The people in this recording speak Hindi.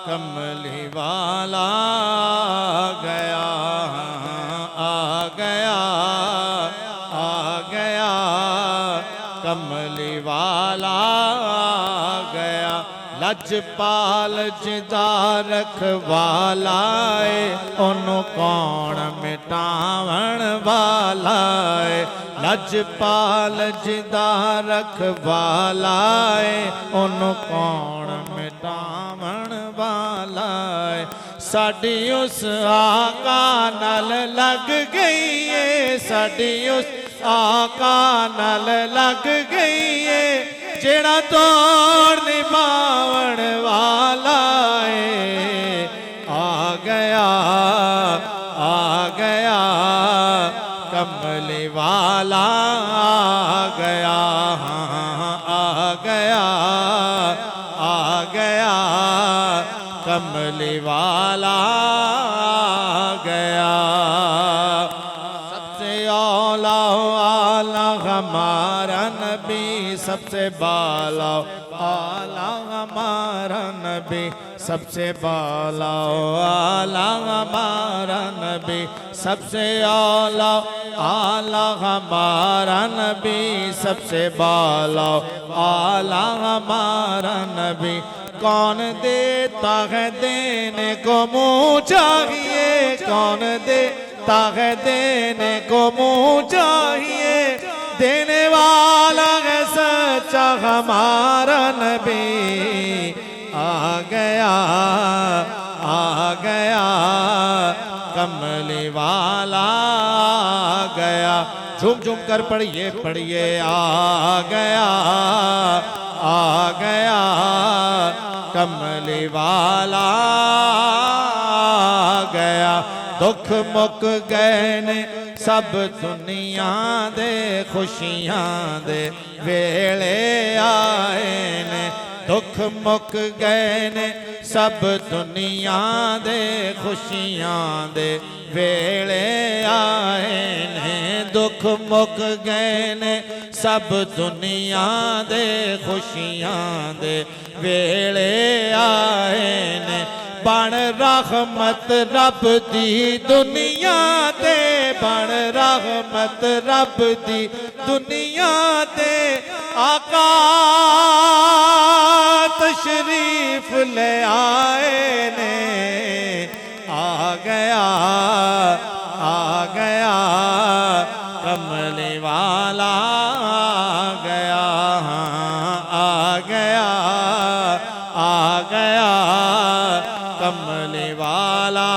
कमली वाला गया, आ गया, आ गया, कमली वाला गया। लजपाल जिदा रखवाला है, ओनू कौन मिटावण वाला है। लजपाल जिदा रखवाला है, ओनू कौन मिटावण वाला है। साडी उस आका नाल लग गई है, साडी उस आका नाल लग गई है, जेड़ा तोड़ निभावण वाला है। आ गया, आ गया, कमली वाला आ गया, आ गया, आ गया, कमली वाला आ गया। सबसे औला आला हमारा नबी, सबसे बाला आला हमारा नबी, सबसे बाला आला हमारा नबी, सबसे औला आला हमारा नबी, सबसे बाला आला हमारा नबी। कौन देता है देने को मुँह चाहिए, कौन देता है देने को मुँह चाहिए, देने वाला है सच्चा हमारा नबी। आ गया, आ गया, कमली वाला आ गया। झूम झूम कर पढ़िए पढ़िए, आ गया, आ गया, कमली वाला आ गया। दुख मुक गए ने सब दुनिया दे, खुशियां दे वेले आए ने। दुख मुक गए ने सब दुनिया दे, खुशियां दे वेले आए ने। दुख मुक गए ने सब दुनिया दे, खुशियां दे वेले आए ने। बन रहमत रब दी दुनिया ते, बन रहमत रब दी दुनिया ते। आका तशरीफ ले आए ने। आ गया, आ गया, कमली वाला आ गया, आ गया, आ गया, कमली वाला